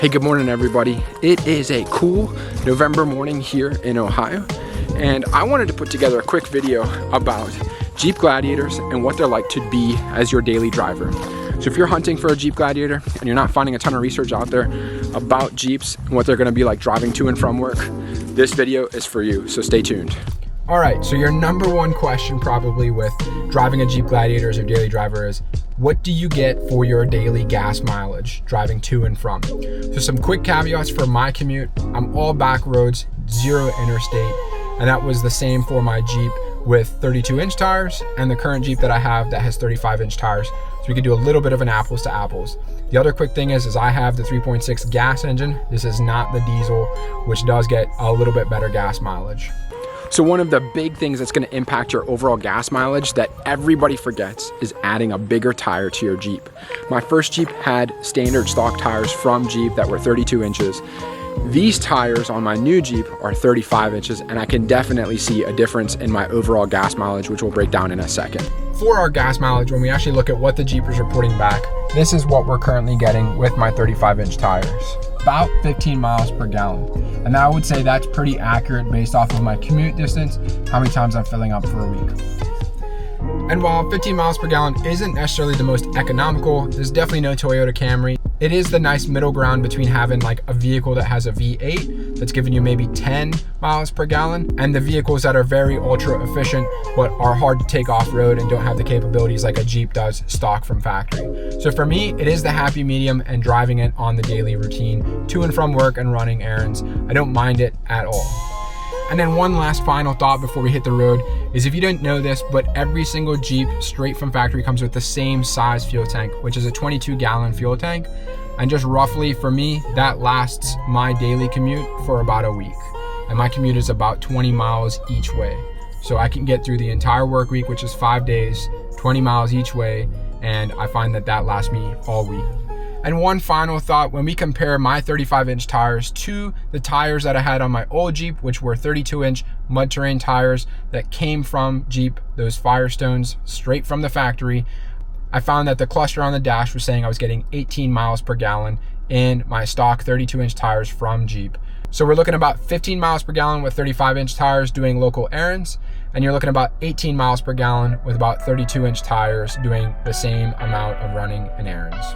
Hey, good morning everybody. It is a cool November morning here in Ohio, and I wanted to put together a quick video about Jeep Gladiators and what they're like to be as your daily driver. So if you're hunting for a Jeep Gladiator and you're not finding a ton of research out there about Jeeps and what they're gonna be like driving to and from work, this video is for you, so stay tuned. All right, so your number one question probably with driving a Jeep Gladiator as your daily driver is, what do you get for your daily gas mileage driving to and from? So some quick caveats for my commute. I'm all back roads, zero interstate, and that was the same for my Jeep with 32-inch tires and the current Jeep that I have that has 35-inch tires. So we could do a little bit of an apples to apples. The other quick thing is I have the 3.6 gas engine. This is not the diesel, which does get a little bit better gas mileage. So one of the big things that's gonna impact your overall gas mileage that everybody forgets is adding a bigger tire to your Jeep. My first Jeep had standard stock tires from Jeep that were 32 inches. These tires on my new Jeep are 35 inches, and I can definitely see a difference in my overall gas mileage, which we'll break down in a second. For our gas mileage, when we actually look at what the Jeep is reporting back, this is what we're currently getting with my 35-inch tires. About 15 miles per gallon. And I would say that's pretty accurate based off of my commute distance, how many times I'm filling up for a week. And while 15 miles per gallon isn't necessarily the most economical, there's definitely no Toyota Camry. It is the nice middle ground between having like a vehicle that has a V8 that's giving you maybe 10 miles per gallon and the vehicles that are very ultra efficient but are hard to take off-road and don't have the capabilities like a Jeep does stock from factory. So for me, it is the happy medium and driving it on the daily routine to and from work and running errands. I don't mind it at all. And then one last final thought before we hit the road is, if you didn't know this, but every single Jeep straight from factory comes with the same size fuel tank, which is a 22-gallon fuel tank. And just roughly for me, that lasts my daily commute for about a week. And my commute is about 20 miles each way. So I can get through the entire work week, which is 5 days, 20 miles each way. And I find that that lasts me all week. And one final thought, when we compare my 35-inch tires to the tires that I had on my old Jeep, which were 32-inch mud terrain tires that came from Jeep, those Firestones straight from the factory, I found that the cluster on the dash was saying I was getting 18 miles per gallon in my stock 32-inch tires from Jeep. So we're looking about 15 miles per gallon with 35-inch tires doing local errands, and you're looking about 18 miles per gallon with about 32-inch tires doing the same amount of running and errands.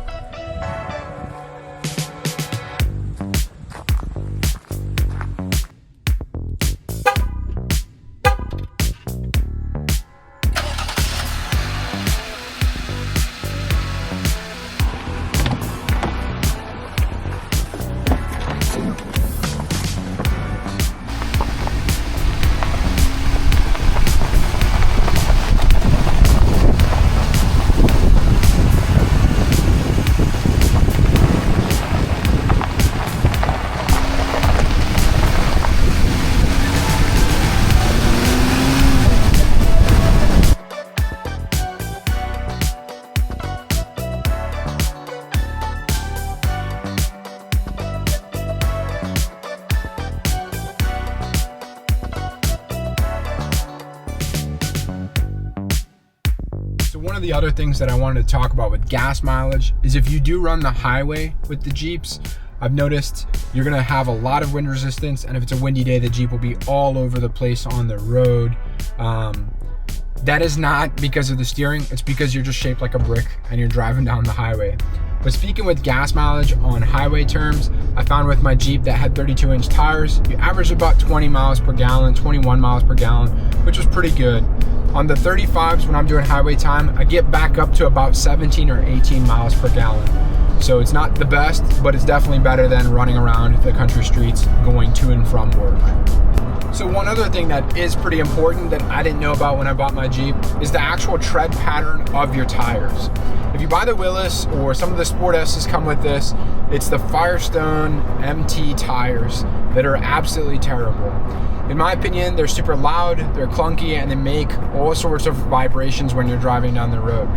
One of the other things that I wanted to talk about with gas mileage is, if you do run the highway with the Jeeps, I've noticed you're gonna have a lot of wind resistance, and if it's a windy day, the Jeep will be all over the place on the road. That is not because of the steering, it's because you're just shaped like a brick and you're driving down the highway. But speaking with gas mileage on highway terms, I found with my Jeep that had 32-inch tires, you averaged about 20 miles per gallon, 21 miles per gallon, which was pretty good. On the 35s, when I'm doing highway time, I get back up to about 17 or 18 miles per gallon. So it's not the best, but it's definitely better than running around the country streets going to and from work. So one other thing that is pretty important that I didn't know about when I bought my Jeep is the actual tread pattern of your tires. If you buy the Willys, or some of the Sport S's come with this, it's the Firestone MT tires that are absolutely terrible. In my opinion, they're super loud, they're clunky, and they make all sorts of vibrations when you're driving down the road.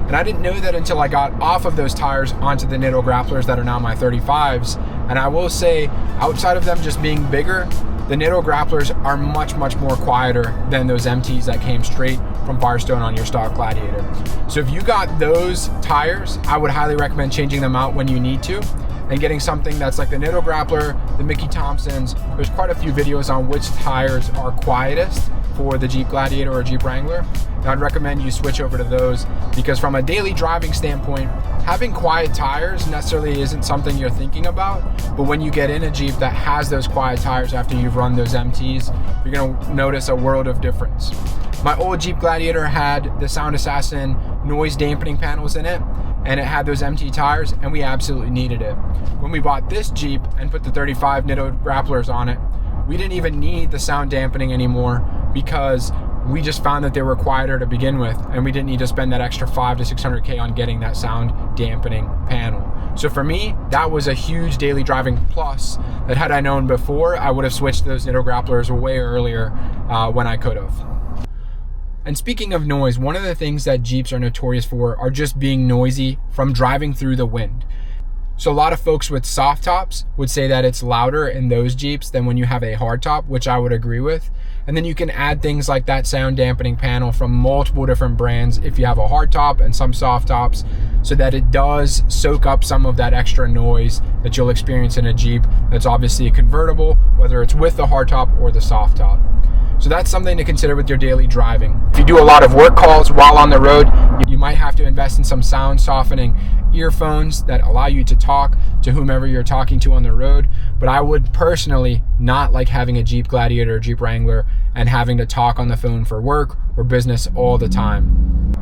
And I didn't know that until I got off of those tires onto the Nitto Grapplers that are now my 35s. And I will say, outside of them just being bigger, the Nitto Grapplers are much, much more quieter than those MTs that came straight from Firestone on your stock Gladiator. So if you got those tires, I would highly recommend changing them out when you need to. and getting something that's like the Nitto Grappler, the Mickey Thompsons. There's quite a few videos on which tires are quietest for the Jeep Gladiator or Jeep Wrangler. And I'd recommend you switch over to those, because from a daily driving standpoint, having quiet tires necessarily isn't something you're thinking about, but when you get in a Jeep that has those quiet tires after you've run those MTs, you're gonna notice a world of difference. My old Jeep Gladiator had the Sound Assassin noise dampening panels in it, and it had those MT tires, and we absolutely needed it. When we bought this Jeep and put the 35 Nitto Grapplers on it, we didn't even need the sound dampening anymore, because we just found that they were quieter to begin with, and we didn't need to spend that extra 500 to 600K on getting that sound dampening panel. So for me, that was a huge daily driving plus that had I known before, I would have switched to those Nitto Grapplers way earlier when I could have. And speaking of noise, one of the things that Jeeps are notorious for are just being noisy from driving through the wind. So a lot of folks with soft tops would say that it's louder in those Jeeps than when you have a hard top, which I would agree with. And then you can add things like that sound dampening panel from multiple different brands if you have a hard top and some soft tops, so that it does soak up some of that extra noise that you'll experience in a Jeep that's obviously a convertible, whether it's with the hard top or the soft top. So that's something to consider with your daily driving. If you do a lot of work calls while on the road, you might have to invest in some sound softening earphones that allow you to talk to whomever you're talking to on the road. But I would personally not like having a Jeep Gladiator or Jeep Wrangler and having to talk on the phone for work or business all the time.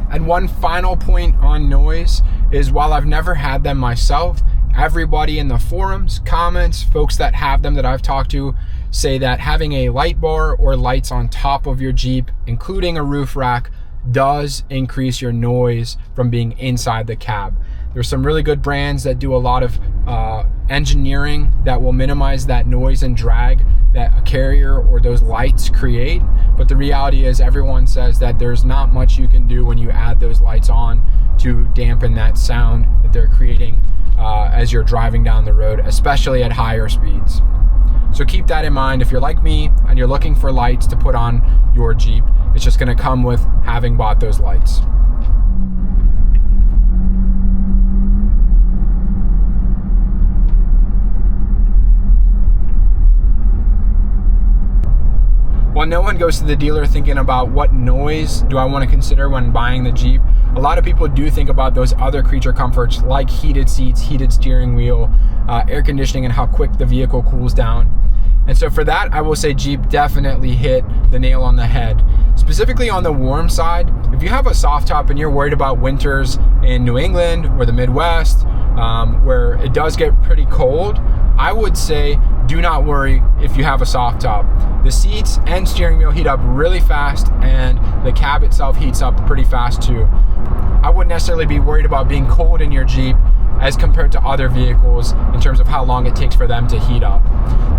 And one final point on noise is, while I've never had them myself, everybody in the forums, comments, folks that have them that I've talked to, say that having a light bar or lights on top of your Jeep, including a roof rack, does increase your noise from being inside the cab. There's some really good brands that do a lot of engineering that will minimize that noise and drag that a carrier or those lights create. But the reality is, everyone says that there's not much you can do when you add those lights on to dampen that sound that they're creating as you're driving down the road, especially at higher speeds. So keep that in mind if you're like me and you're looking for lights to put on your Jeep. It's just going to come with having bought those lights. While no one goes to the dealer thinking about what noise do I want to consider when buying the Jeep, a lot of people do think about those other creature comforts like heated seats, heated steering wheel, air conditioning, and how quick the vehicle cools down. And so for that, I will say Jeep definitely hit the nail on the head. Specifically on the warm side, if you have a soft top and you're worried about winters in New England or the Midwest, where it does get pretty cold, I would say do not worry if you have a soft top. The seats and steering wheel heat up really fast, and the cab itself heats up pretty fast too. I wouldn't necessarily be worried about being cold in your Jeep as compared to other vehicles in terms of how long it takes for them to heat up.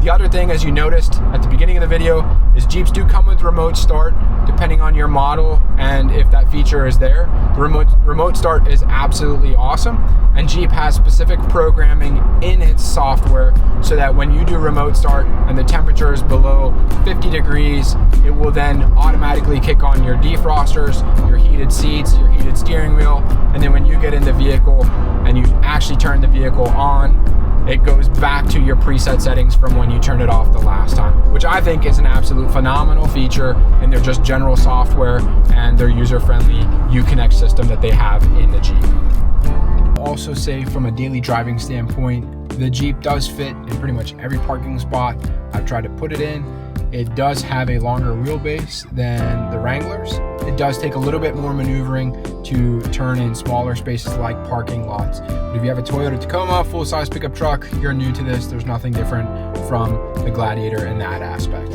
The other thing, as you noticed at the beginning of the video, is Jeeps do come with remote start, depending on your model and if that feature is there. The remote start is absolutely awesome, and Jeep has specific programming in its software so that when you do remote start and the temperature is below 50 degrees, it will then automatically kick on your defrosters, your heated seats, your heated steering wheel, and then when you get in the vehicle and you actually turn the vehicle on, it goes back to your preset settings from when you turned it off the last time, which I think is an absolute phenomenal feature in their just general software and their user-friendly Uconnect system that they have in the Jeep. I'll also say, from a daily driving standpoint, the Jeep does fit in pretty much every parking spot I've tried to put it in. It does have a longer wheelbase than the Wranglers. It does take a little bit more maneuvering to turn in smaller spaces like parking lots. But if you have a Toyota Tacoma full-size pickup truck, you're new to this, there's nothing different from the Gladiator in that aspect.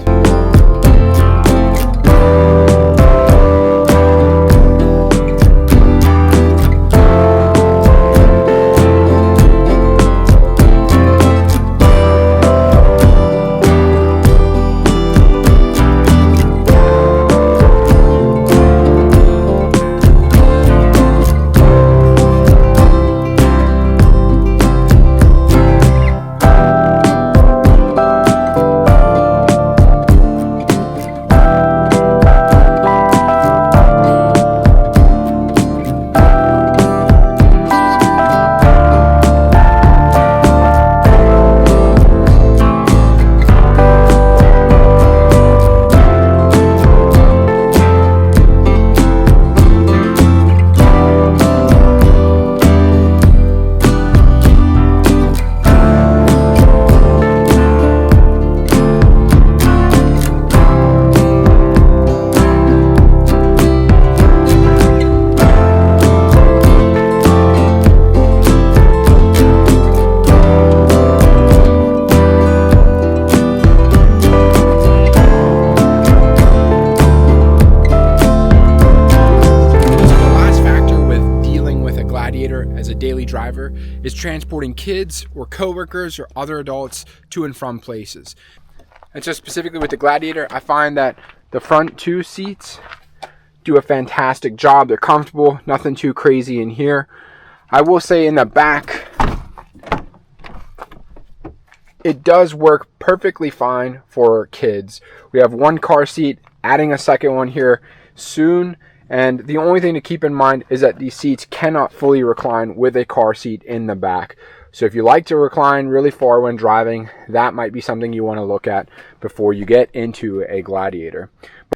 transporting kids or coworkers or other adults to and from places. And so specifically with the Gladiator, I find that the front two seats do a fantastic job. They're comfortable, nothing too crazy in here. I will say in the back, it does work perfectly fine for kids. We have one car seat, adding a second one here soon. And the only thing to keep in mind is that these seats cannot fully recline with a car seat in the back. So if you like to recline really far when driving, that might be something you want to look at before you get into a Gladiator.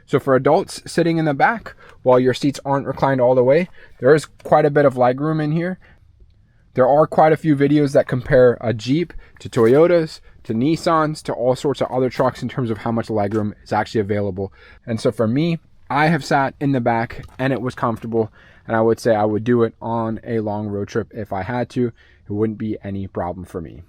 So for adults sitting in the back, while your seats aren't reclined all the way, there is quite a bit of legroom in here. There are quite a few videos that compare a Jeep to Toyotas, to Nissans, to all sorts of other trucks in terms of how much legroom is actually available. And so for me, I have sat in the back and it was comfortable, and I would say I would do it on a long road trip if I had to. It wouldn't be any problem for me.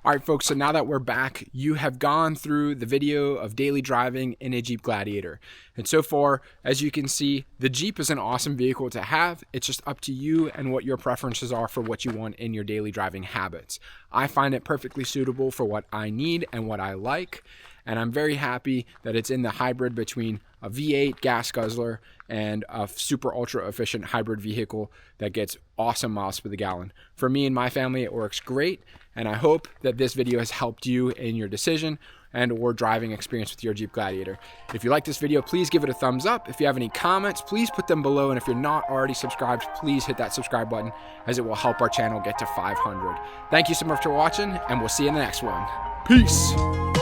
All right, folks, so now that we're back, you have gone through the video of daily driving in a Jeep Gladiator. And so far, as you can see, the Jeep is an awesome vehicle to have. It's just up to you and what your preferences are for what you want in your daily driving habits. I find it perfectly suitable for what I need and what I like. And I'm very happy that it's in the hybrid between a V8 gas guzzler and a super ultra efficient hybrid vehicle that gets awesome miles per the gallon. For me and my family, it works great. And I hope that this video has helped you in your decision and or driving experience with your Jeep Gladiator. If you like this video, please give it a thumbs up. If you have any comments, please put them below. And if you're not already subscribed, please hit that subscribe button, as it will help our channel get to 500. Thank you so much for watching, and we'll see you in the next one. Peace.